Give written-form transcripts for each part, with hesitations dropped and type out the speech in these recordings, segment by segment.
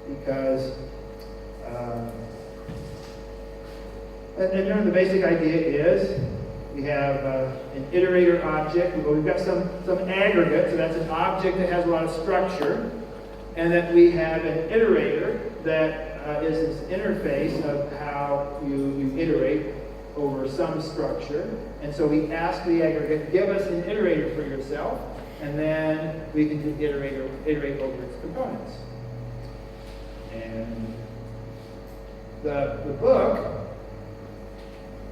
because and the basic idea is we have an iterator object. We've got some aggregate, so that's an object that has a lot of structure, and that we have an iterator that is this interface of how you iterate over some structure. And so we ask the aggregate, give us an iterator for yourself, and then we can iterate over its components. And the book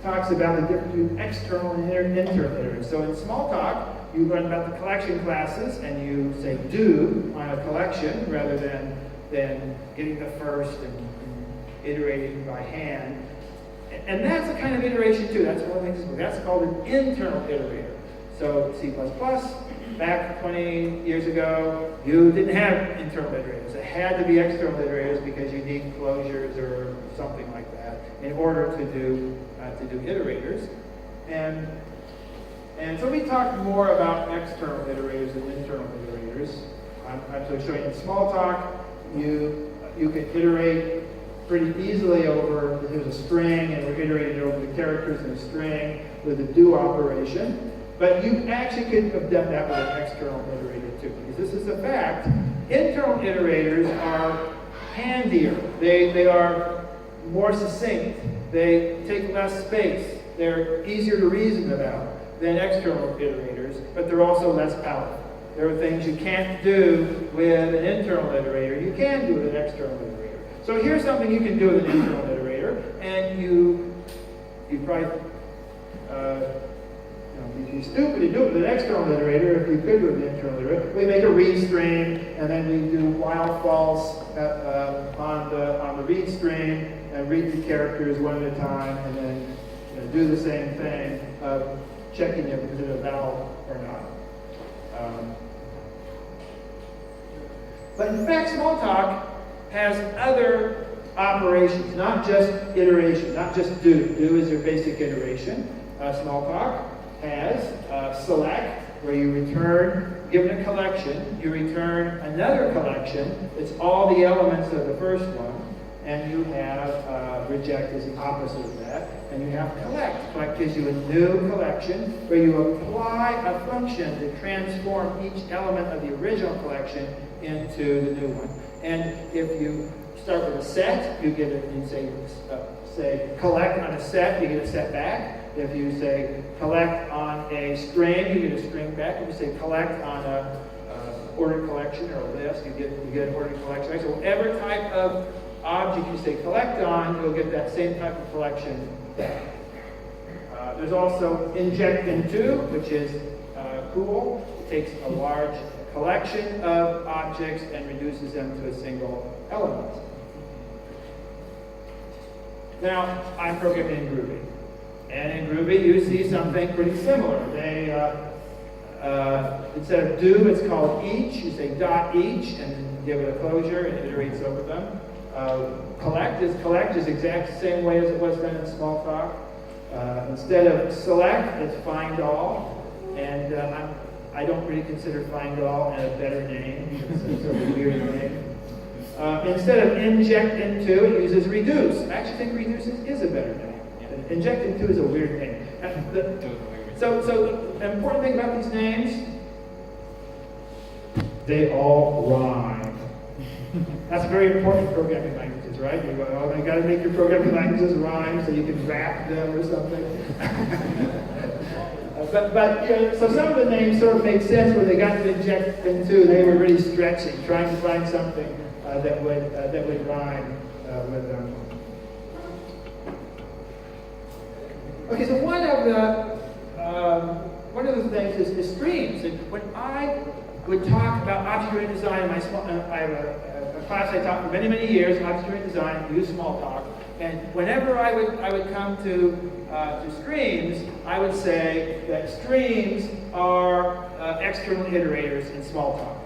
talks about the difference between external and internal iterators. So in Smalltalk, you learn about the collection classes, and you say do on a collection rather than getting the first and iterating by hand. And that's a kind of iteration too. That's one of the things. That's called an internal iterator. So C++, back 20 years ago, you didn't have internal iterators. It had to be external iterators because you need closures or something like that in order to do iterators. And so we talked more about external iterators than internal iterators. I'm showing you in Smalltalk, you can iterate pretty easily over, here's a string, and we're iterating over the characters in a string with a do operation. But you actually could have done that with an external iterator too, because this is a fact. Internal iterators are handier. They are more succinct. They take less space. They're easier to reason about than external iterators, but they're also less powerful. There are things you can't do with an internal iterator. You can do with an external iterator. So here's something you can do with an internal iterator, and you probably you'd be stupid to do it with an external iterator if you could do it with an internal iterator. We make a read string, and then we do while false on the read string, and read the characters one at a time, and then do the same thing of checking if it's a val or not. But in fact, Smalltalk has other operations, not just iteration, not just do. Do is your basic iteration. Smalltalk has select, where you return, given a collection, you return another collection. It's all the elements of the first one. And you have reject is the opposite of that. And you have collect. Collect gives you a new collection where you apply a function to transform each element of the original collection into the new one. And if you start with a set, you get it. You say collect on a set, you get a set back. If you say collect on a string, you get a string back. If you say collect on a ordered collection or a list, you get an ordered collection. Right? So whatever type of object you say collect on, you'll get that same type of collection back. There's also inject into, which is cool. It takes a large collection of objects and reduces them to a single element. Now, I'm programming in Groovy. And in Groovy, you see something pretty similar. They, instead of do, it's called each. You say dot each and give it a closure and it iterates over them. Collect is exact the same way as it was done in Smalltalk. Instead of select, it's find all. And I don't really consider find all a better name. It's a weird name. Instead of inject into, it uses reduce. I actually think reduce is a better name. Inject into is a weird name. So the important thing about these names, they all rhyme. That's very important in programming languages, right? You got to make your programming languages rhyme so you can wrap them or something. So some of the names sort of make sense when they got to inject into. They were really stretching, trying to find something that would rhyme with them. Okay, so one of the things is streams. And when I would talk about object-oriented design, I have a class I taught for many, many years, object-oriented design, use Smalltalk. And whenever I would come to streams, I would say that streams are external iterators in Smalltalk.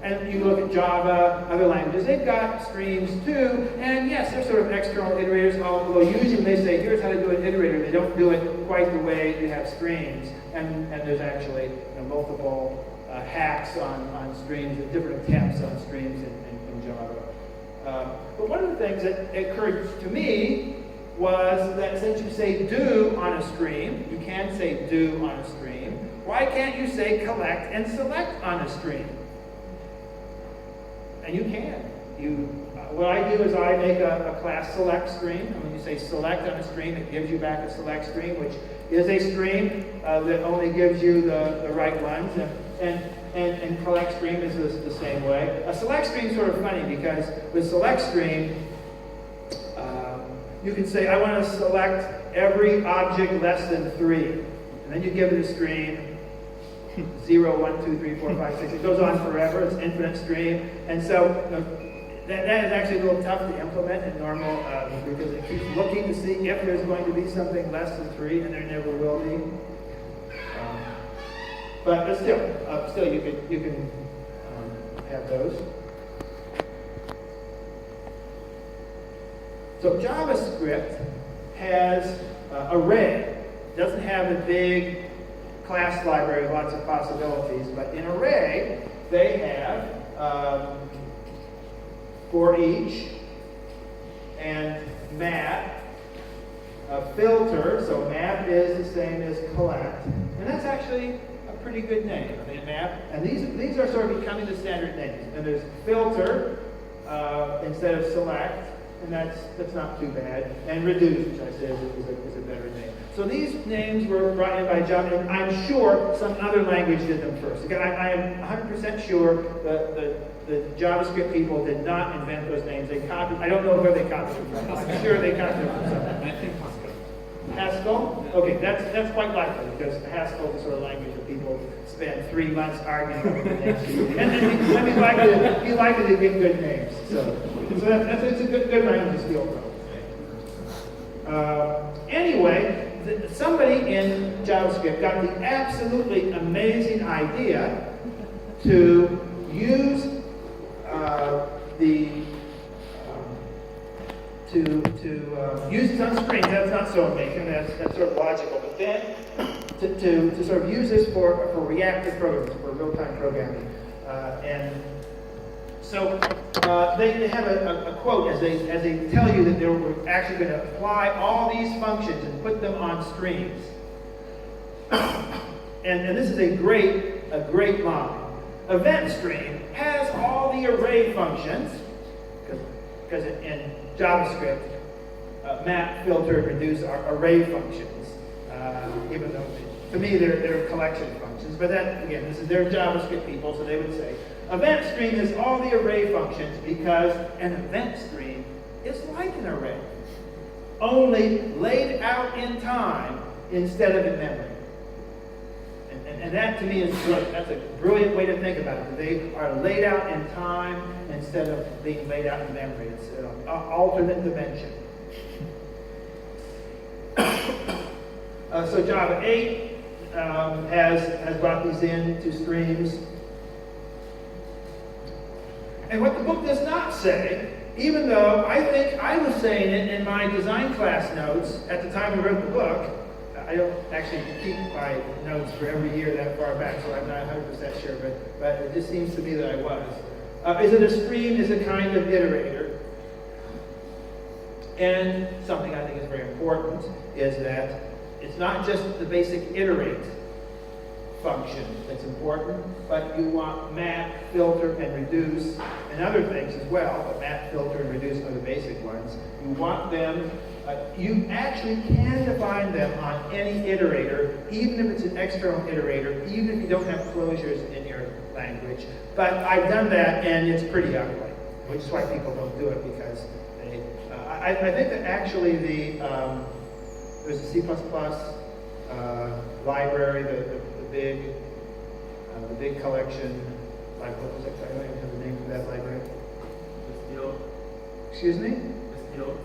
And you look at Java, other languages, they've got streams too, and yes, they're sort of external iterators, although usually when they say, here's how to do an iterator, they don't do it quite the way you have streams. And there's actually multiple hacks on streams, different attempts on streams in Java. But one of the things that occurred to me was that since you say do on a stream, you can say do on a stream, why can't you say collect and select on a stream? And you can. What I do is I make a class select stream, and when you say select on a stream, it gives you back a select stream, which is a stream that only gives you the right ones, and collect stream is the same way. A select stream is sort of funny because with select stream, you can say, I want to select every object less than 3. And then you give it a stream, 0, 1, 2, 3, 4, 5, 6. It goes on forever. It's an infinite stream. And so that is actually a little tough to implement in normal because it keeps looking to see if there's going to be something less than 3, and there never will be. But still, you can have those. So JavaScript has array. It doesn't have a big class library with lots of possibilities, but in array they have for each and map, filter. So map is the same as collect, and that's actually a pretty good name. I mean, map, and these are sort of becoming the standard names. And there's filter instead of select. And that's not too bad. And reduce, which I said is a better name. So these names were brought in by Java, and I'm sure some other language did them first. Again, I am 100% sure that the JavaScript people did not invent those names. They copied. I don't know where they copied them from. I'm sure they copied them from somewhere. I think Haskell. Haskell? Okay, that's quite likely because Haskell is the sort of language that people spend 3 months arguing over the names. And be likely to get good names. So it's a good language to steal from. Anyway, somebody in JavaScript got the absolutely amazing idea to use use some strings. That's not so amazing. That's sort of logical. But then to sort of use this for reactive programming, for real-time programming, and so they have a quote as they tell you that they were actually going to apply all these functions and put them on streams. And this is a great line. Event stream has all the array functions, because in JavaScript, map, filter, and reduce are array functions, even though to me they're collection functions. But that, again, this is their JavaScript people, so they would say, event stream has all the array functions because an event stream is like an array, only laid out in time instead of in memory. And that to me is brilliant. That's a brilliant way to think about it. They are laid out in time instead of being laid out in memory. It's an alternate dimension. So Java 8 has brought these into streams. And what the book does not say, even though I think I was saying it in my design class notes at the time we wrote the book, I don't actually keep my notes for every year that far back, so I'm not 100% sure, but it just seems to me that I was. Is that a stream is a kind of iterator. And something I think is very important is that it's not just the basic iterate function that's important, but you want map, filter, and reduce, and other things as well, but map, filter, and reduce are the basic ones. You want them, you actually can define them on any iterator, even if it's an external iterator, even if you don't have closures in your language. But I've done that, and it's pretty ugly, which is why people don't do it, because they, I think that actually there's a C++ library, the big collection, like what was it? I don't even have the name for that library. STL. Excuse me? STL.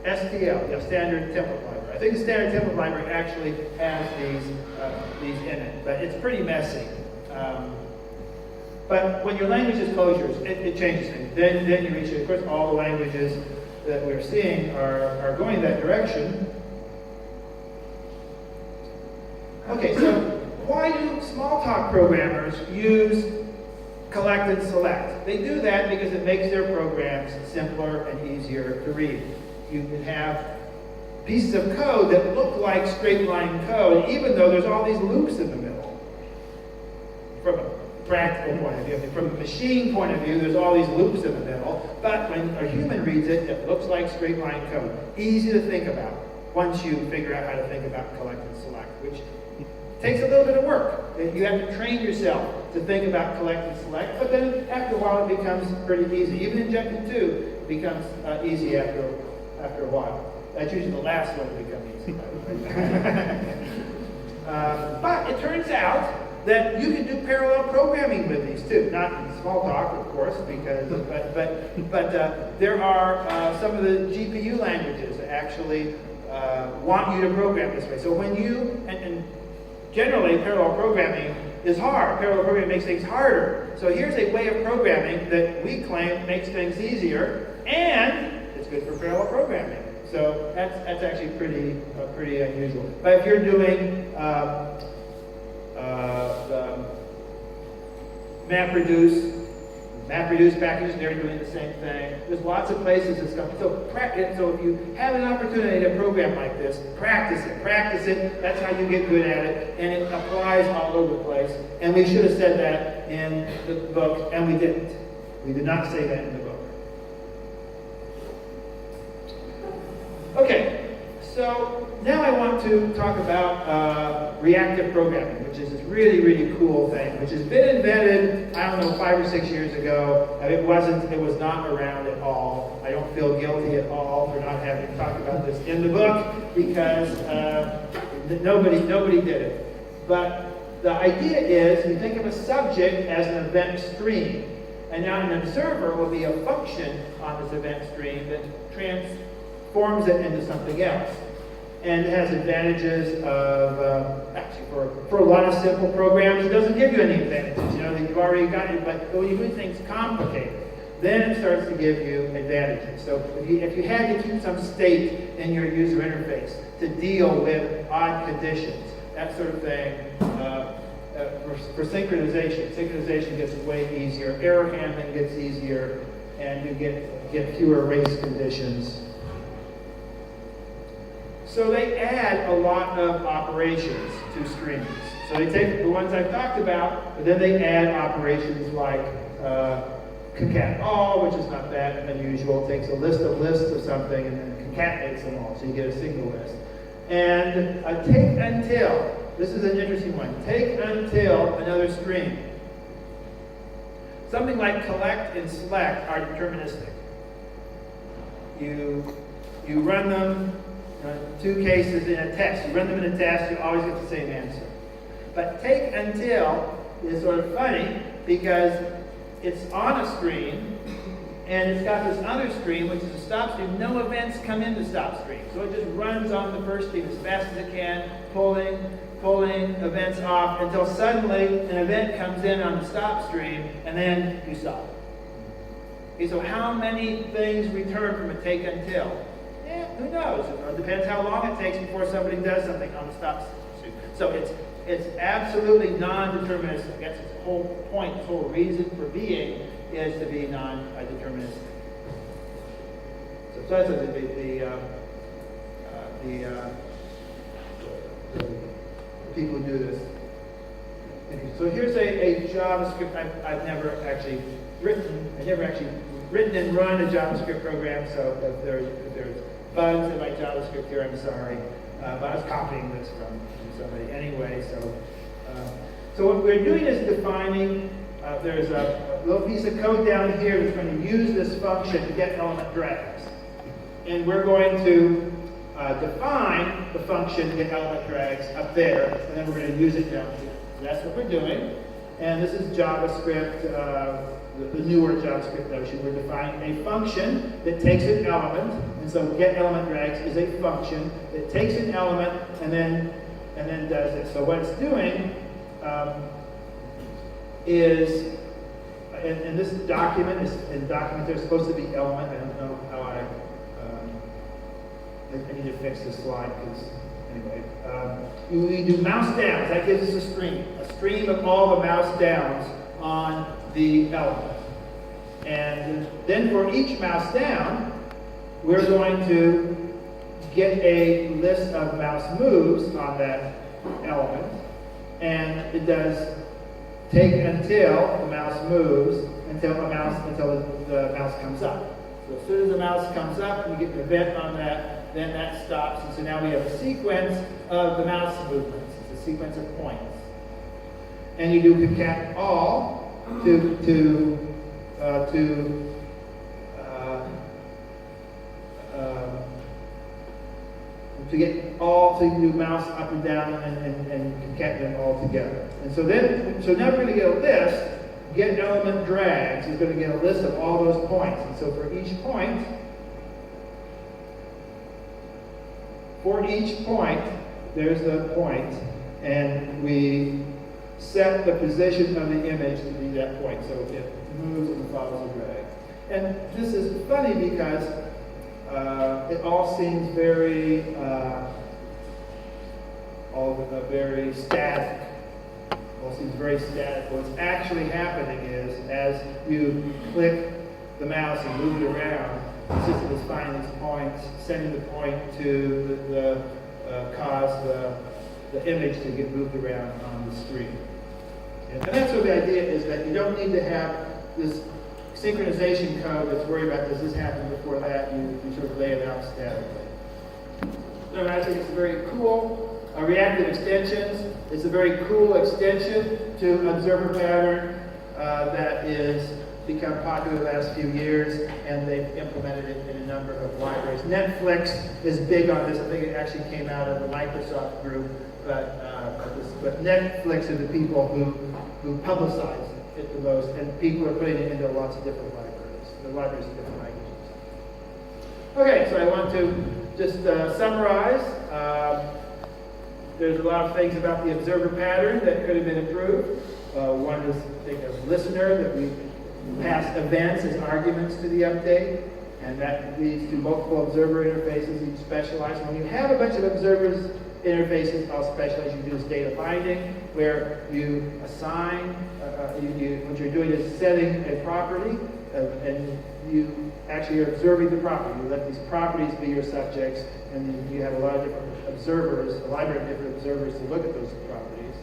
STL, yeah, Standard Template Library. I think the Standard Template Library actually has these in it, but it's pretty messy. But when your language is closures, it changes things. Then you reach it. Of course, all the languages that we're seeing are going that direction. Okay, so why do Smalltalk programmers use collect and select. They do that because it makes their programs simpler and easier to read. You can have pieces of code that look like straight line code, even though there's all these loops in the middle. From a practical point of view, from a machine point of view, there's all these loops in the middle, but when a human reads it, it looks like straight line code. Easy to think about once you figure out how to think about collect and select, which takes a little bit of work. You have to train yourself to think about collect and select, but then after a while it becomes pretty easy. Even injecting 2 becomes easy after a while. That's usually the last one to become easy, by the way. But it turns out that you can do parallel programming with these too. Not in Smalltalk, of course, because but there are some of the GPU languages that actually want you to program this way. So when you and generally parallel programming is hard. Parallel programming makes things harder. So here's a way of programming that we claim makes things easier, and it's good for parallel programming. So that's actually pretty unusual. But if you're doing MapReduce packages, they're doing the same thing. There's lots of places it's coming. So if you have an opportunity to program like this, practice it. That's how you get good at it, and it applies all over the place. And we should have said that in the book, and we didn't. We did not say that in the book. Okay, so now I want to talk about reactive programming, which is this really, really cool thing, which has been invented, I don't know, 5 or 6 years ago. It was not around at all. I don't feel guilty at all for not having talked about this in the book because nobody did it. But the idea is you think of a subject as an event stream, and now an observer will be a function on this event stream that transforms it into something else. And it has advantages of, actually for a lot of simple programs, it doesn't give you any advantages. You know, you've already got it, but when you do things complicated, then it starts to give you advantages. So if you had to keep some state in your user interface to deal with odd conditions, that sort of thing, for synchronization gets way easier, error handling gets easier, and you get fewer race conditions. So they add a lot of operations to streams. So they take the ones I've talked about, but then they add operations like concat all, which is not that unusual. It takes a list of lists of something and then concatenates them all, so you get a single list. And take until. This is an interesting one. Take until another stream. Something like collect and select are deterministic. You run them. 2 cases in a test. You run them in a test, you always get the same answer. But take until is sort of funny because it's on a stream and it's got this other stream, which is a stop stream. No events come into stop stream. So it just runs on the first stream as fast as it can, pulling events off until suddenly an event comes in on the stop stream and then you stop. Okay, so how many things return from a take until? Who knows? It depends how long it takes before somebody does something on the stop stream. So it's absolutely non-deterministic. That's its whole point, its whole reason for being is to be non-deterministic. So that's the people who do this. So here's a JavaScript. I've never actually written and run a JavaScript program. So if there's bugs in my JavaScript here, I'm sorry. But I was copying this from somebody anyway. So what we're doing is defining, there's a little piece of code down here that's going to use this function to get element drags. And we're going to define the function to get element drags up there, and then we're going to use it down here. So that's what we're doing. And this is JavaScript, the newer JavaScript notion. We're defining a function that takes an element, and so get element drags is a function that takes an element and then does it. So what it's doing is, in this document, there's supposed to be element. I don't know how I need to fix this slide because anyway, we do mouse downs. That gives us a stream of all the mouse downs on the element. And then for each mouse down, we're going to get a list of mouse moves on that element. And it does take until the mouse moves, until the mouse comes up. So as soon as the mouse comes up, you get an event on that, then that stops. And so now we have a sequence of the mouse movements. It's a sequence of points. And you do concat all to get all, so you can do mouse up and down and concat them all together. And so now we're going to get a list. Get element drags is going to get a list of all those points. And so for each point, there's the point, and we set the position of the image to be that point. So it moves and follows a drag. And this is funny because it all seems very, very static. All seems very static. What's actually happening is, as you click the mouse and move it around, the system is finding these points, sending the point to cause the image to get moved around on the screen. And that's what the idea is, that you don't need to have this synchronization code that's worried about, does this happen before that? You sort of lay it out statically. So I think it's very cool. Reactive extensions. It's a very cool extension to observer pattern that is become popular the last few years, and they've implemented it in a number of libraries. Netflix is big on this. I think it actually came out of the Microsoft group, but Netflix are the people who publicize it the most, and people are putting it into lots of different libraries. The libraries of different languages. Okay, so I want to just summarize. There's a lot of things about the observer pattern that could have been improved. One is, think of listener, that we pass events as arguments to the update, and that leads to multiple observer interfaces, each specialized. When you have a bunch of observers interfaces, all specialized, you do is data binding, where you assign, what you're doing is setting a property, and you actually are observing the property. You let these properties be your subjects, and then you have a lot of different observers, a library of different observers to look at those properties.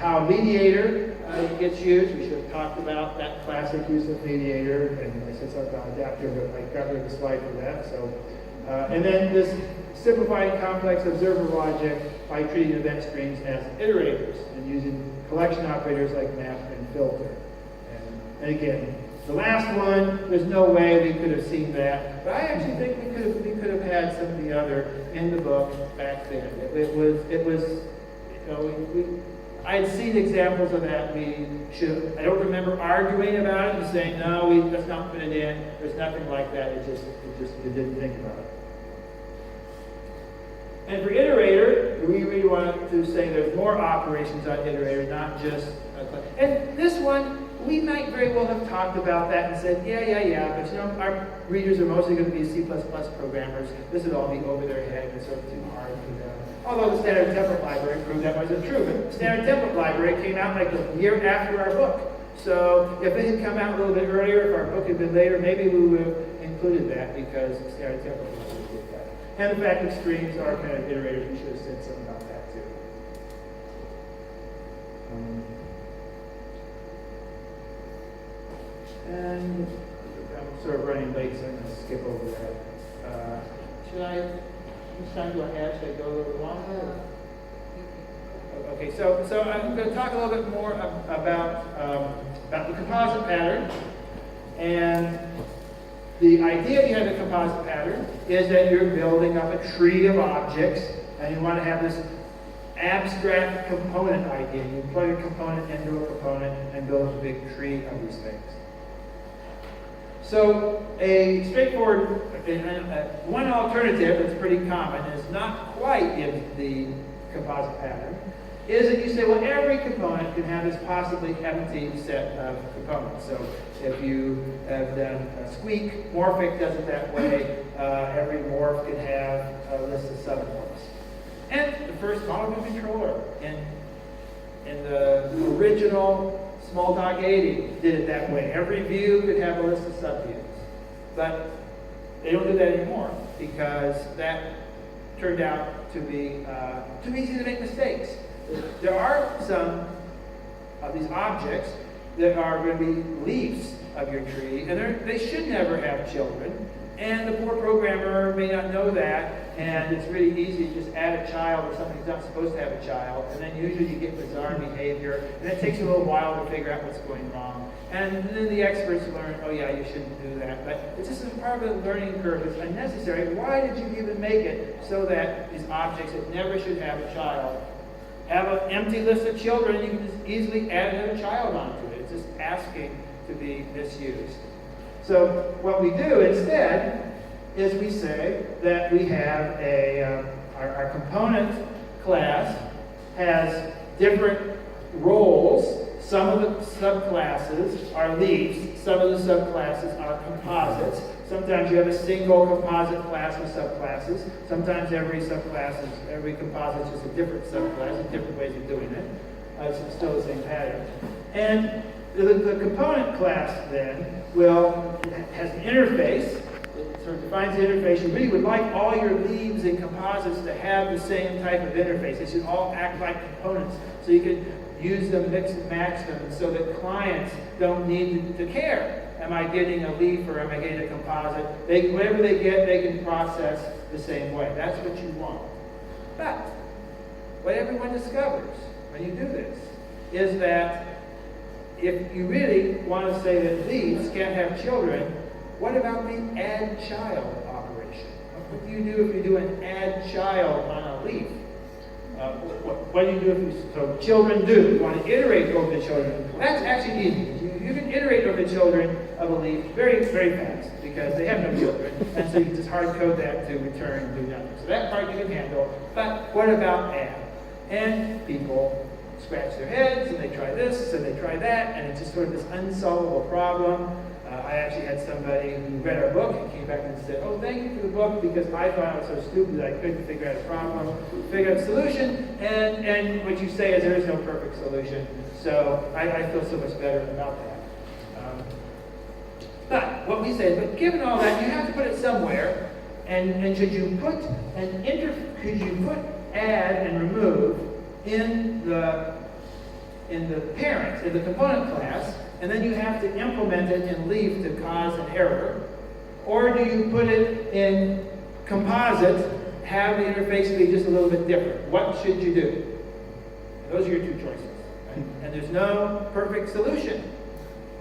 How mediator gets used, we should have talked about that classic use of mediator, and I said something about adapter, but I got rid of the slide for that. So, and then this simplifying complex observer logic by treating event streams as iterators and using collection operators like map and filter. And again, the last one, there's no way we could have seen that, but I actually think we could have had some of the other in the book back then. It was, you know, I had seen examples of that. I don't remember arguing about it and saying, no, let's not put it in. There's nothing like that. We didn't think about it. And for iterator, we really wanted to say there's more operations on iterator, not just, and this one, we might very well have talked about that and said, yeah, but you know, our readers are mostly going to be C++ programmers. This would all be over their head and sort of too hard for them. Although the standard template library proved that wasn't true, but the standard template library came out like a year after our book. So if it had come out a little bit earlier, if our book had been later, maybe we would have included that because the standard template library did that. And the fact that streams are kind of iterators, we should have said something about that too. And I'm sort of running late, so I'm going to skip over that. Each time do I add? Should I go a little longer? Okay, so I'm going to talk a little bit more about the composite pattern. And the idea behind the composite pattern is that you're building up a tree of objects, and you want to have this abstract component idea. You plug a component into a component and build a big tree of these things. So a straightforward, one alternative that's pretty common, is not quite in the composite pattern, is that you say, well, every component can have this possibly empty set of components. So if you have done Squeak, Morphic does it that way. Every morph can have a list of submorphs. And the first molecule controller in the original Smalltalk 80 did it that way. Every view could have a list of subviews. But they don't do that anymore because that turned out to be too easy to make mistakes. There are some of these objects that are going to be leaves of your tree, and they should never have children. And the poor programmer may not know that, and it's really easy to just add a child or something that's not supposed to have a child, and then usually you get bizarre behavior, and it takes a little while to figure out what's going wrong. And then the experts learn, oh yeah, you shouldn't do that. But it's just a part of the learning curve. It's unnecessary. Why did you even make it so that these objects that never should have a child have an empty list of children? You can just easily add another child onto it. It's just asking to be misused. So what we do instead is we say that we have our component class has different roles. Some of the subclasses are leaves. Some of the subclasses are composites. Sometimes you have a single composite class with subclasses. Sometimes every composite is just a different subclass, and different ways of doing it. It's still the same pattern. And the component class then has an interface. It sort of defines the interface. You really would like all your leaves and composites to have the same type of interface. They should all act like components. So you can use them, mix and match them, so that clients don't need to care. Am I getting a leaf or am I getting a composite? Whatever they get, they can process the same way. That's what you want. But what everyone discovers when you do this is that if you really want to say that leaves can't have children, what about the add child operation? What do you do if you do an add child on a leaf? What do you do so children do? You want to iterate over the children. Well, that's actually easy. You can iterate over the children of a leaf very, very fast because they have no children. And so you can just hard code that to return and do nothing. So that part you can handle. But what about add? And people scratch their heads, and they try this, and they try that, and it's just sort of this unsolvable problem. I actually had somebody who read our book and came back and said, oh, thank you for the book, because I thought I was so stupid that I couldn't figure out a problem, figure out a solution, and what you say is there is no perfect solution. So I feel so much better about that. But what we say is, but given all that, you have to put it somewhere, and should you put add and remove in the parent, in the component class, and then you have to implement it in leaf to cause an error? Or do you put it in composite, have the interface be just a little bit different? What should you do? Those are your two choices. Right? And there's no perfect solution.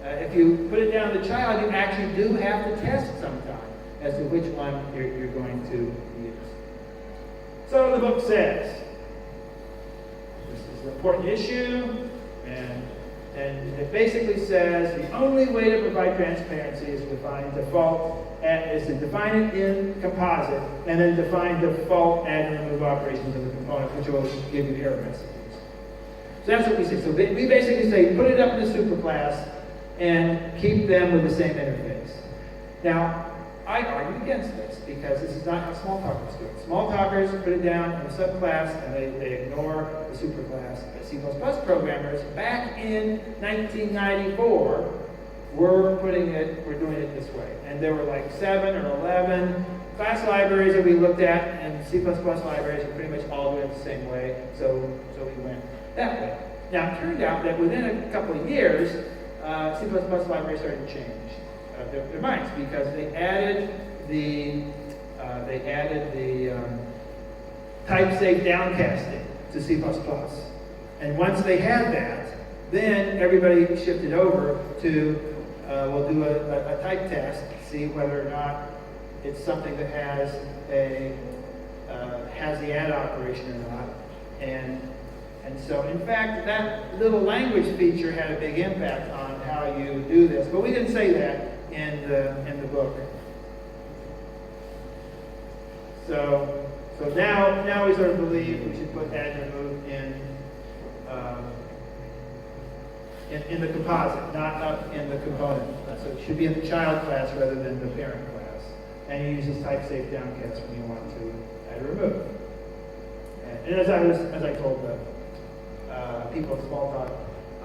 If you put it down to the child, you actually do have to test sometime as to which one you're going to use. So the book says, this is an important issue, and it basically says the only way to provide transparency is to define default, is to define it in composite, and then define default add and remove operations of the component, which will give you error messages. So that's what we say. So we basically say put it up in the superclass and keep them with the same interface. Now, I argue against this because this is not how small talkers do it. Small talkers put it down in the subclass and they ignore the superclass. But C++ programmers back in 1994 were doing it this way. And there were like 7 or 11 class libraries that we looked at, and C++ libraries are pretty much all doing it the same way. So we went that way. Now, it turned out that within a couple of years, C++ libraries started to change their minds because they added the type-safe downcasting to C++. And once they had that, then everybody shifted over to we'll do a type test, see whether or not it's something that has the add operation or not. And so, in fact, that little language feature had a big impact on how you do this. But we didn't say that in the book. So now we sort of believe we should put add and remove in the composite, not up in the component. So it should be in the child class rather than the parent class. And you use this type-safe downcast when you want to add or remove. And as I told the people at Smalltalk,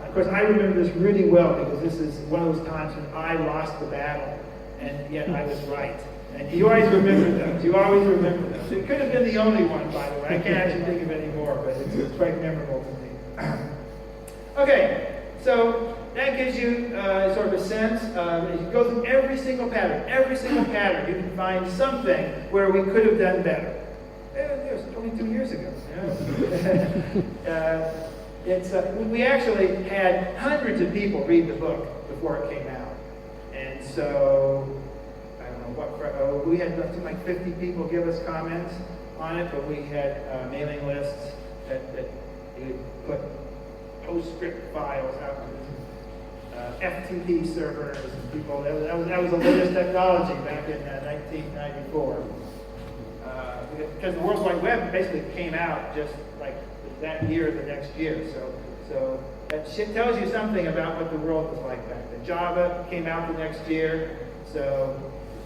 Of course, I remember this really well because this is one of those times when I lost the battle, and yet I was right. And you always remember those. You always remember those. It could have been the only one, by the way. I can't actually think of any more, but it's quite memorable to me. Okay, so that gives you sort of a sense. You go through every single pattern. Every single pattern, you can find something where we could have done better. It was 22 years ago. We actually had hundreds of people read the book before it came out. And so, I don't know what, we had something like 50 people give us comments on it, but we had mailing lists that you would put PostScript files out to FTP servers and people. That was the latest technology back in 1994. Because the World Wide Web basically came out just like that year or the next year. So that tells you something about what the world was like back then. Java came out the next year. So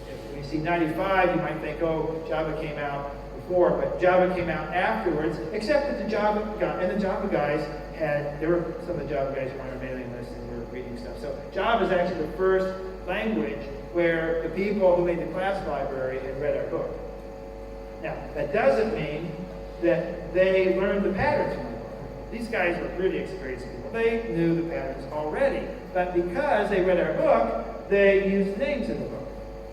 if you see 95, you might think, oh, Java came out before, but Java came out afterwards, except that the Java guys there were some of the Java guys who were on our mailing list and were reading stuff. So Java is actually the first language where the people who made the class library had read our book. Now, that doesn't mean that they learned the patterns from the book. These guys were really experienced people. They knew the patterns already. But because they read our book, they used names in the book.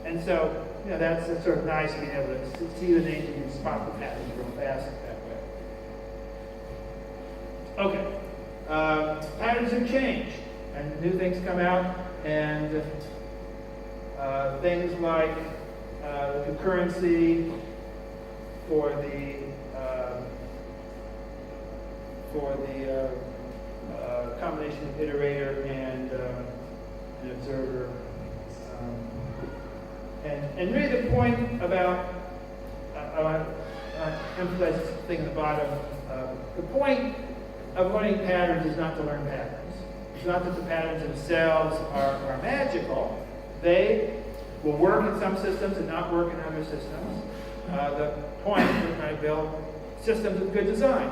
And so, that's sort of nice being able to see the names and you can spot the patterns real fast that way. Okay. Patterns have changed. And new things come out. And things like concurrency, for the combination of iterator and an observer. And really the point about, I want to emphasize this thing at the bottom, the point of learning patterns is not to learn patterns. It's not that the patterns themselves are magical. They will work in some systems and not work in other systems. The point is we're trying to build systems with good design.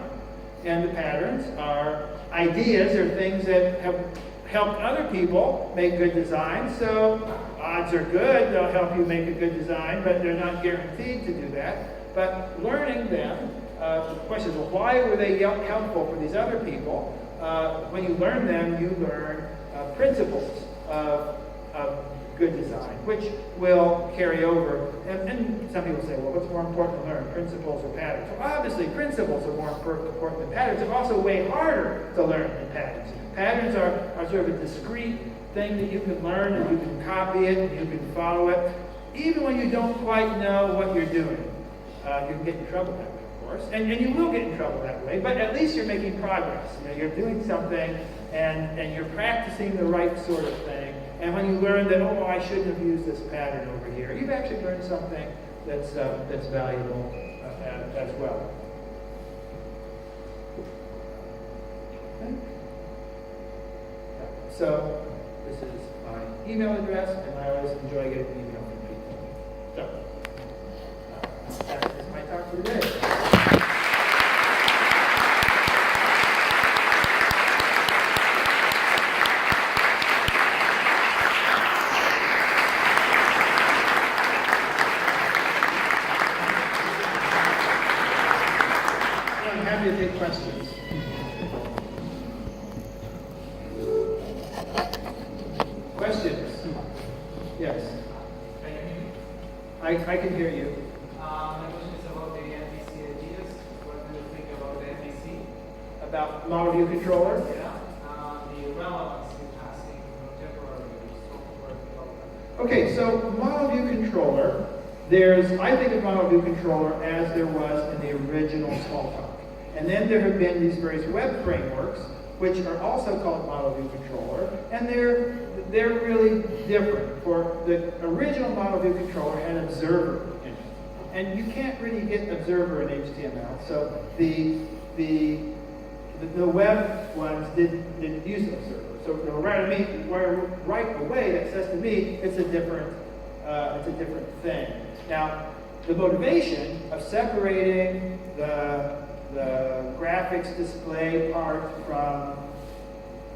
And the patterns are ideas or things that have helped other people make good designs. So odds are good, they'll help you make a good design, but they're not guaranteed to do that. But learning them, the question is, well, why were they helpful for these other people? When you learn them, you learn principles of good design, which will carry over. And some people say, well, what's more important to learn, principles or patterns? Well, obviously, principles are more important than patterns. They're also way harder to learn than patterns. Patterns are sort of a discrete thing that you can learn, and you can copy it, and you can follow it. Even when you don't quite know what you're doing, you can get in trouble that way, of course. And you will get in trouble that way, but at least you're making progress. You're doing something, and you're practicing the right sort of thing. And when you learn that, oh, I shouldn't have used this pattern over here, you've actually learned something that's valuable as well. Okay. So this is my email address, and I always enjoy getting email from people. So that is my talk for today. To take questions. Questions? Yes. I can hear you. My question is about the MVC ideas. What do you think about the MVC? About model view controller? Yeah. The relevance in passing contemporary software development. Okay, so model view controller, I think of model view controller as there was in the original Smalltalk. And then there have been these various web frameworks, which are also called model view controller, and they're really different. For the original model view controller had observer in it, and you can't really get observer in HTML. So the web ones didn't use an observer. So right away that says to me it's a different thing. Now the motivation of separating the graphics display part from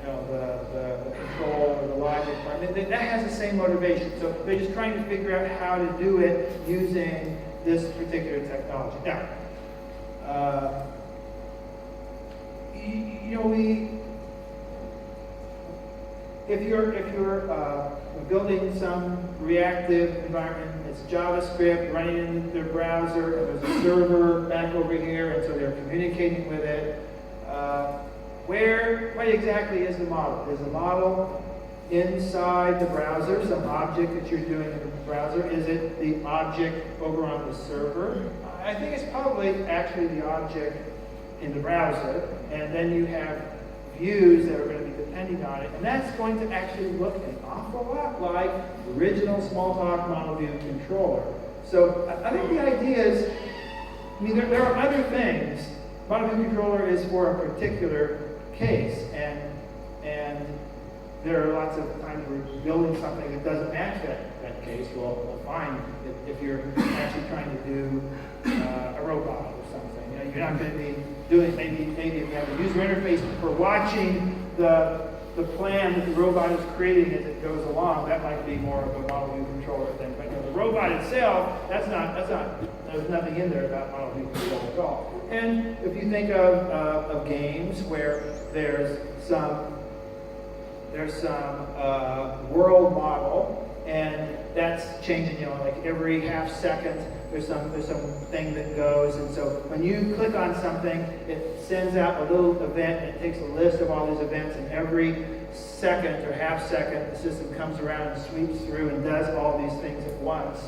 the control or the logic part. That has the same motivation. So they're just trying to figure out how to do it using this particular technology. Now, if you're building some reactive environment, it's JavaScript running in their browser, and there's a server back over here, and so they're communicating with it. What exactly is the model? Is the model inside the browser, some object that you're doing in the browser? Is it the object over on the server? I think it's probably actually the object in the browser, and then you have views that are going to be depending on it, and that's going to actually look an awful lot like the original Smalltalk model view controller. So I think the idea is, there are other things. Model view controller is for a particular case, and there are lots of times we're building something that doesn't match that case. Well, fine, if you're actually trying to do a robot or something, you're not going to be doing, maybe if you have a user interface for watching the plan that the robot is creating as it goes along, that might be more of a model view controller thing. But the robot itself, there's nothing in there about model view controller at all. And if you think of games where there's some world model, and that's changing, like every half second there's some thing that goes, and so when you click on something, it sends out a little event, and it takes a list of all these events, and every second or half second the system comes around and sweeps through and does all these things at once.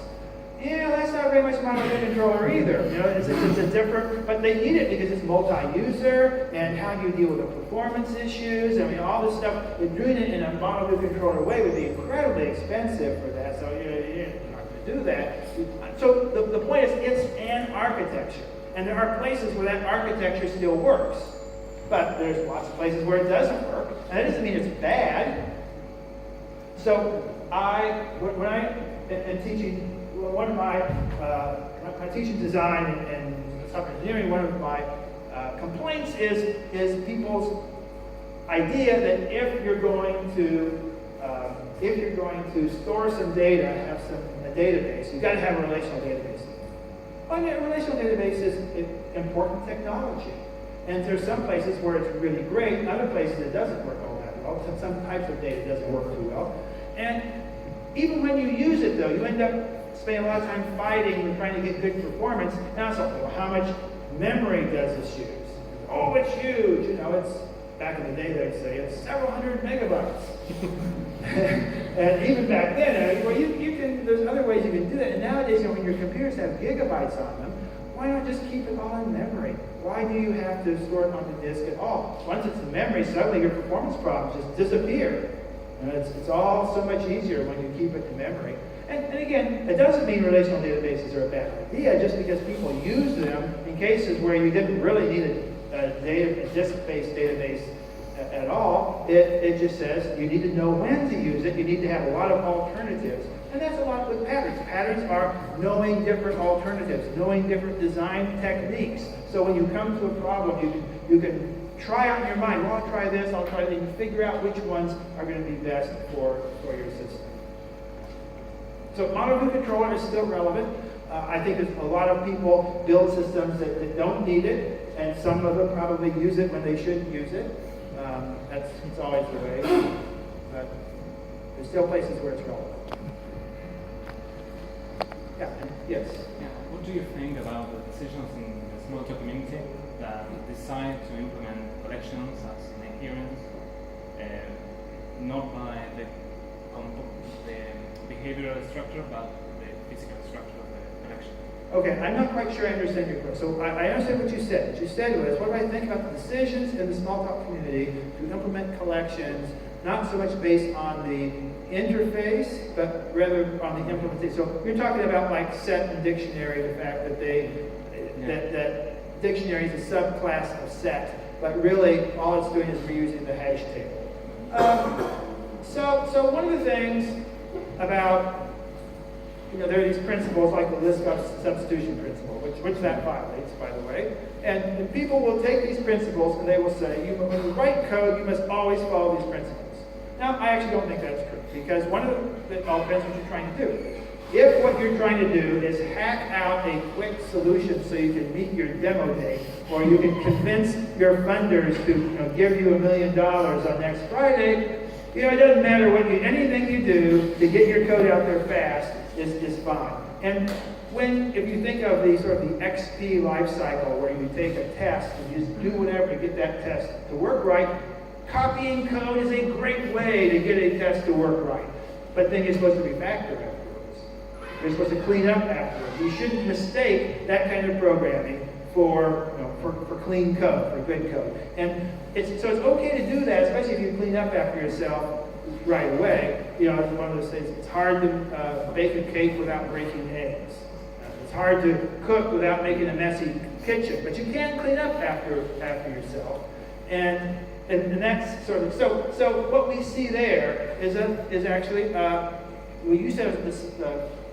That's not very much model view controller either. It's a different, but they need it because it's multi-user, and how do you deal with the performance issues? All this stuff. And doing it in a model view controller way would be incredibly expensive for that. So you're not going to do that. So the point is, it's an architecture, and there are places where that architecture still works, but there's lots of places where it doesn't work, and that doesn't mean it's bad. So when I am teaching. One of my teaching design and software engineering, one of my complaints is people's idea that if you're going to store some data, have a database, you've got to have a relational database. Well, a relational database is important technology, and there's some places where it's really great, and other places it doesn't work all that well. Some types of data doesn't work too well, and even when you use it, though, you end up spending a lot of time fighting and trying to get good performance. Now it's like, well, how much memory does this use? Oh, it's huge. It's back in the day they'd say it's several hundred megabytes. And even back then, you can. There's other ways you can do that. And nowadays, when your computers have gigabytes on them, why not just keep it all in memory? Why do you have to store it on the disk at all? Once it's in memory, suddenly your performance problems just disappear. And it's all so much easier when you keep it in memory. And again, it doesn't mean relational databases are a bad idea, just because people use them in cases where you didn't really need a disk-based database at all. It just says you need to know when to use it. You need to have a lot of alternatives. And that's a lot with patterns. Patterns are knowing different alternatives, knowing different design techniques. So when you come to a problem, you can try out in your mind, well, I'll try this, I'll try that, and figure out which ones are going to be best for your system. So model view controller is still relevant. I think there's a lot of people build systems that don't need it, and some of them probably use it when they shouldn't use it. It's always the way. But there's still places where it's relevant. Yeah, yes? Yeah. What do you think about the decisions in the Smalltalk community that decide to implement collections as an adherence, not by the behavioral structure, but the physical structure of the collection? Okay, I'm not quite sure I understand your question. So I understand what you said. What you said was, what do I think about the decisions in the Smalltalk community to implement collections, not so much based on the interface, but rather on the implementation. So you're talking about like set and dictionary, the fact that that dictionary is a subclass of set, but really all it's doing is reusing the hash table. So one of the things about there are these principles like the list substitution principle, which that violates, by the way. And people will take these principles and they will say, when you write code, you must always follow these principles. Now, I actually don't think that's true, because it all depends what you're trying to do. If what you're trying to do is hack out a quick solution so you can meet your demo date, or you can convince your funders to give you $1 million on next Friday, it doesn't matter anything you do to get your code out there fast is fine. And if you think of the sort of the XP life cycle where you take a test and you just do whatever to get that test to work right, copying code is a great way to get a test to work right. But then you're supposed to refactor afterwards. You're supposed to clean up afterwards. You shouldn't mistake that kind of programming for clean code, for good code. And so it's okay to do that, especially if you clean up after yourself right away. It's one of those things. It's hard to bake a cake without breaking eggs. It's hard to cook without making a messy kitchen. But you can clean up after yourself. And that's sort of so. What we see there is actually we used to have this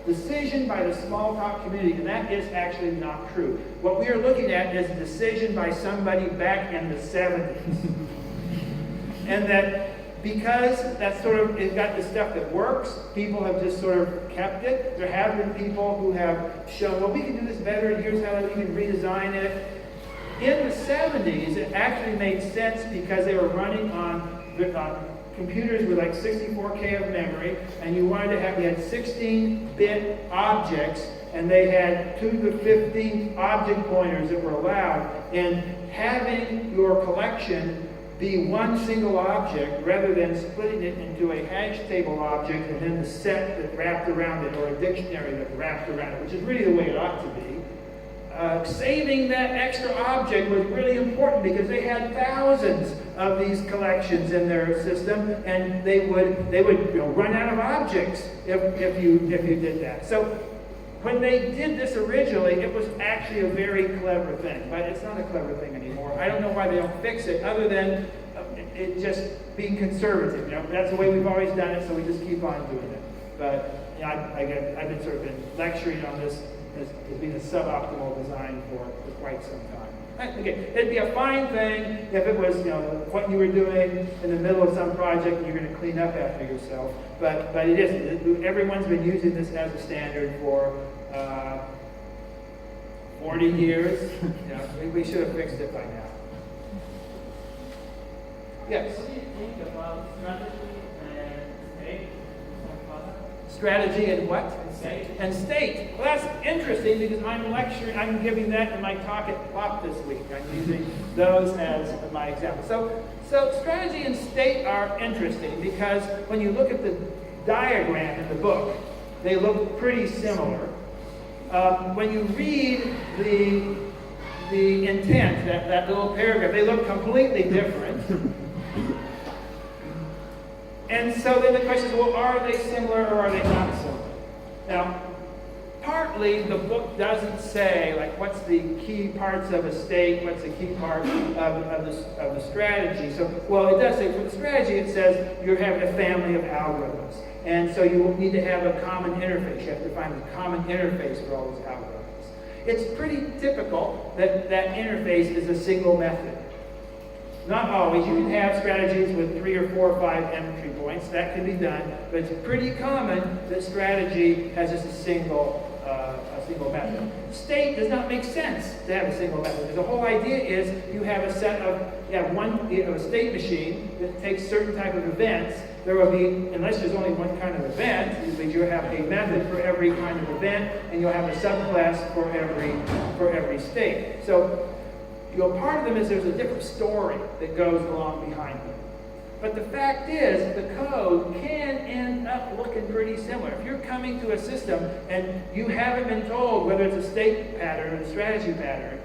decision by the small talk community, and that is actually not true. What we are looking at is a decision by somebody back in the 70s, and that because that's sort of it's got the stuff that works, people have just sort of kept it. There have been people who have shown, well, we can do this better, and here's how we can redesign it. In the 70s, it actually made sense because they were running on computers with like 64K of memory, and you had 16-bit objects, and they had 2 to the 15th object pointers that were allowed. And having your collection be one single object rather than splitting it into a hash table object and then the set that wrapped around it, or a dictionary that wrapped around it, which is really the way it ought to be. Saving that extra object was really important because they had thousands of these collections in their system, and they would run out of objects if you did that. So when they did this originally, it was actually a very clever thing, but it's not a clever thing anymore. I don't know why they don't fix it, other than it just being conservative. That's the way we've always done it, so we just keep on doing it. But I've been sort of lecturing on this as being a suboptimal design for quite some time. Okay, it'd be a fine thing if it was, what you were doing in the middle of some project and you're going to clean up after yourself, but it isn't. Everyone's been using this as a standard for 40 years. We should have fixed it by now. Yes? What do you think about strategy and state? Strategy and what? And state. And state. Well, that's interesting because I'm giving that in my talk at PLOP this week. I'm using those as my example. So strategy and state are interesting because when you look at the diagram in the book, they look pretty similar. When you read the intent, that little paragraph, they look completely different. And so then the question is, well, are they similar or are they not similar? Now, partly the book doesn't say, like, what's the key parts of a state, what's the key part of the strategy. So, well, it does say for the strategy, it says you're having a family of algorithms. And so you need to have a common interface. You have to find a common interface for all those algorithms. It's pretty typical that that interface is a single method. Not always. You can have strategies with 3 or 4 or 5 entry points. That can be done. But it's pretty common that strategy has just a single method. State does not make sense to have a single method. Because the whole idea is you have a state machine that takes certain type of events. There will be, unless there's only one kind of event, you have a method for every kind of event, and you'll have a subclass for every state. So part of them is there's a different story that goes along behind them. But the fact is, the code can end up looking pretty similar. If you're coming to a system and you haven't been told whether it's a state pattern or a strategy pattern,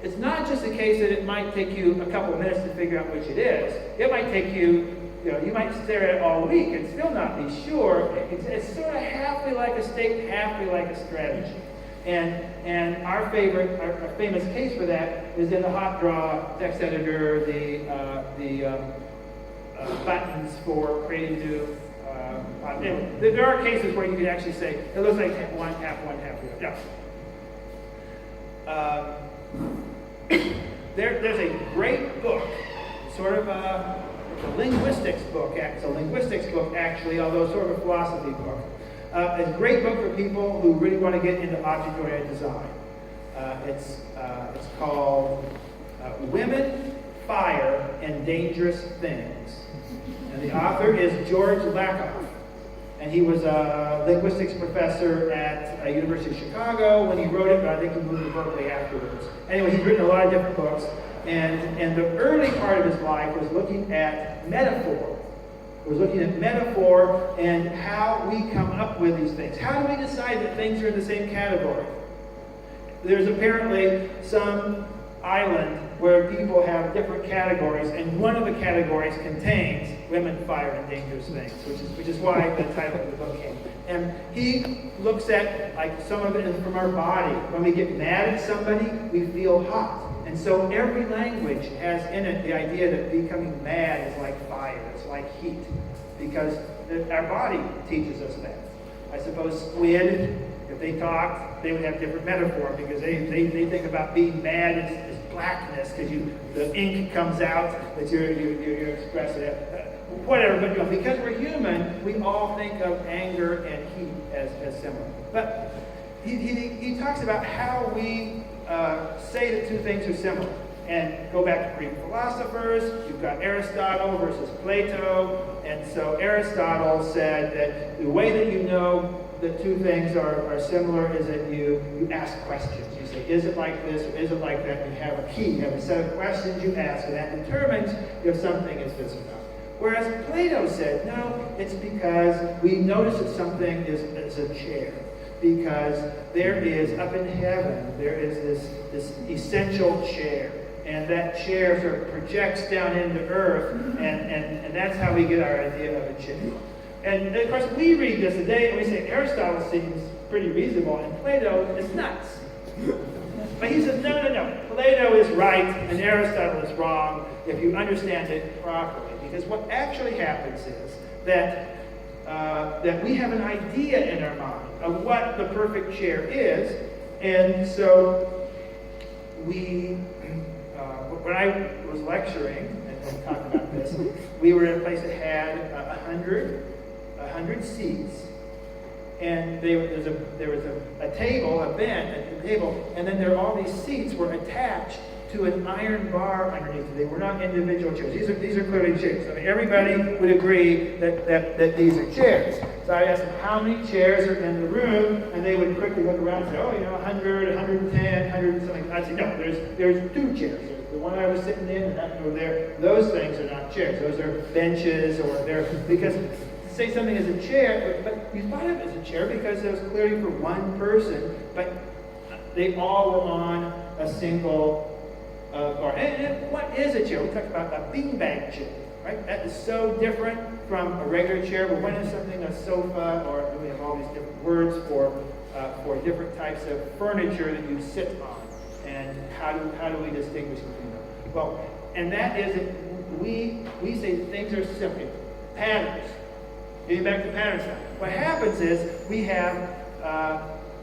it's not just the case that it might take you a couple of minutes to figure out which it is. It might take you, you might stare at it all week and still not be sure. It's sort of halfway like a state, halfway like a strategy. And our famous case for that is in the hot draw text editor, the buttons for creating new Anyway, there are cases where you can actually say it looks like one half the other. Yeah. There's a great book, sort of a linguistics book. It's a linguistics book, actually, although sort of a philosophy book. It's a great book for people who really want to get into object-oriented design. It's called Women, Fire, and Dangerous Things. And the author is George Lakoff. And he was a linguistics professor at University of Chicago when he wrote it, but I think he moved to Berkeley afterwards. Anyway, he's written a lot of different books. And the early part of his life was looking at metaphor. It was looking at metaphor and how we come up with these things. How do we decide that things are in the same category? There's apparently some island where people have different categories, and one of the categories contains women, fire, and dangerous things, which is why the title of the book came. And he looks at, like, some of it is from our body. When we get mad at somebody, we feel hot. And so every language has in it the idea that becoming mad is like fire, it's like heat, because our body teaches us that. I suppose squid, if they talked, they would have different metaphor, because they think about being mad as blackness, because the ink comes out that you're expressing it. Whatever, but because we're human, we all think of anger and heat as similar. But he talks about how we say that two things are similar. And go back to Greek philosophers, you've got Aristotle versus Plato. And so Aristotle said that the way that you know that two things are similar is that you ask questions. You say, is it like this or is it like that? You have a key, you have a set of questions you ask, and that determines if something is this or not. Whereas Plato said, no, it's because we notice that something is a chair. Because there is, up in heaven, there is this essential chair. And that chair sort of projects down into earth, and that's how we get our idea of a chair. And of course, we read this today, and we say Aristotle seems pretty reasonable, and Plato is nuts. But he says, no, Plato is right, and Aristotle is wrong if you understand it properly. Because what actually happens is that we have an idea in our mind of what the perfect chair is, and so when I was lecturing and talking about this, we were in a place that had 100 seats, and there was a table, a bench, a table, and then all these seats were attached to an iron bar underneath it. They were not individual chairs. These are clearly chairs. I mean, everybody would agree that these are chairs. So I asked them how many chairs are in the room, and they would quickly look around and say, 100, 110, 100 something. I'd say, no, there's two chairs. There's the one I was sitting in and that one over there. Those things are not chairs. Those are benches, or because to say something is a chair, but you thought of it as a chair because it was clearly for one person, but they all were on a single bar. And what is a chair? We talked about a beanbag chair, right? That is so different from a regular chair. But when is something a sofa, or we have all these different words for different types of furniture that you sit on, and how do we distinguish between them? Well, and that is that we say things are simple patterns. Getting back to patterns now. What happens is we have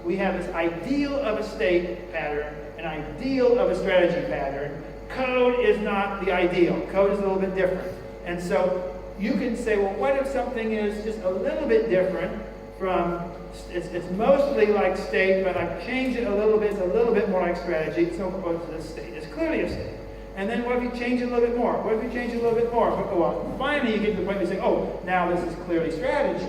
this ideal of a state pattern, an ideal of a strategy pattern. Code is not the ideal. Code is a little bit different. And so you can say, well, what if something is just a little bit different from, it's mostly like state, but I've changed it a little bit, it's a little bit more like strategy, it's no close to the state. It's clearly a state. And then what if you change it a little bit more? What if you change it a little bit more? Well, finally you get to the point where you say, oh, now this is clearly strategy.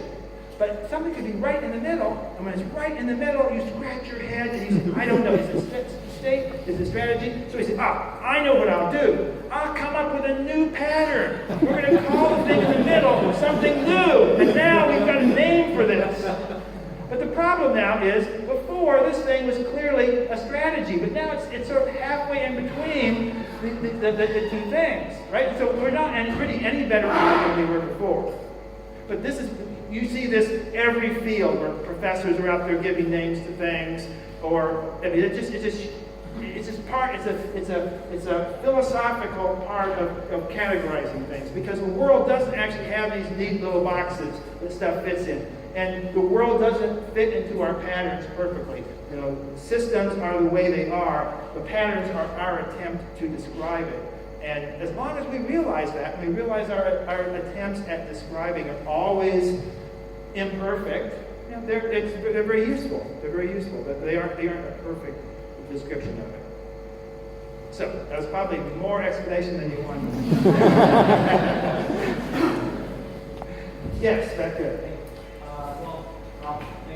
But something could be right in the middle, and when it's right in the middle, you scratch your head and you say, I don't know, is it state? Is it strategy? So he said, I know what I'll do. I'll come up with a new pattern. We're going to call the thing in the middle something new. And now we've got a name for this. But the problem now is, before this thing was clearly a strategy, but now it's sort of halfway in between the two things, right? So we're not really any better than we were before. But this is, you see this every field where professors are out there giving names to things, or I mean, it's just it's just part. It's a philosophical part of categorizing things, because the world doesn't actually have these neat little boxes that stuff fits in, and the world doesn't fit into our patterns perfectly. You know, systems are the way they are. The patterns are our attempt to describe it. And as long as we realize that, we realize our attempts at describing are always imperfect, you know, they're very useful. They're very useful, but they aren't a perfect description of it. So that was probably more explanation than you wanted. Yes, that's good. Thank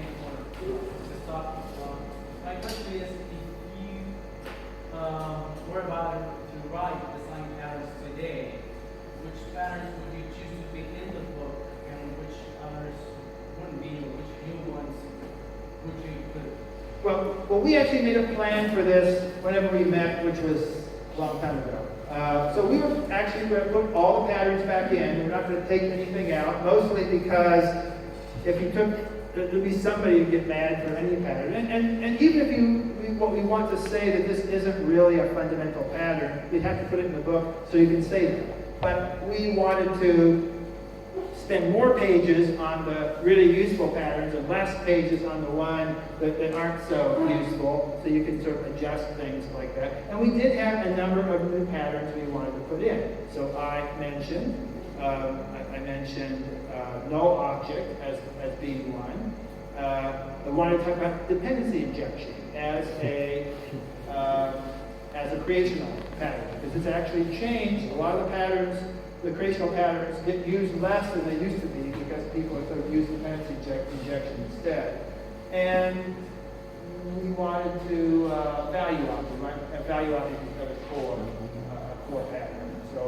you for this talk. My question is, if you were about to write design patterns today, which patterns would you choose to be in the book, and which others wouldn't be, or which new ones would you include? Well, we actually made a plan for this whenever we met, which was a long time ago. So we were actually going to put all the patterns back in. We're not going to take anything out, mostly because if you took, there'd be somebody who'd get mad for any pattern. And even if what we want to say that this isn't really a fundamental pattern, you'd have to put it in the book so you can say that. But we wanted to spend more pages on the really useful patterns and less pages on the one that aren't so useful, so you can sort of adjust things like that. And we did have a number of new patterns we wanted to put in. So I mentioned null object as being one. I wanted to talk about dependency injection as a creational pattern, because it's actually changed. A lot of the patterns, the creational patterns, get used less than they used to be because people are sort of using dependency injection instead. And we wanted to value opting, right? And value opting is a core pattern. So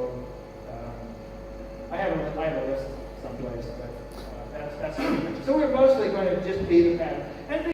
I have a list someplace, but that's pretty much. So we're mostly going to just be the pattern.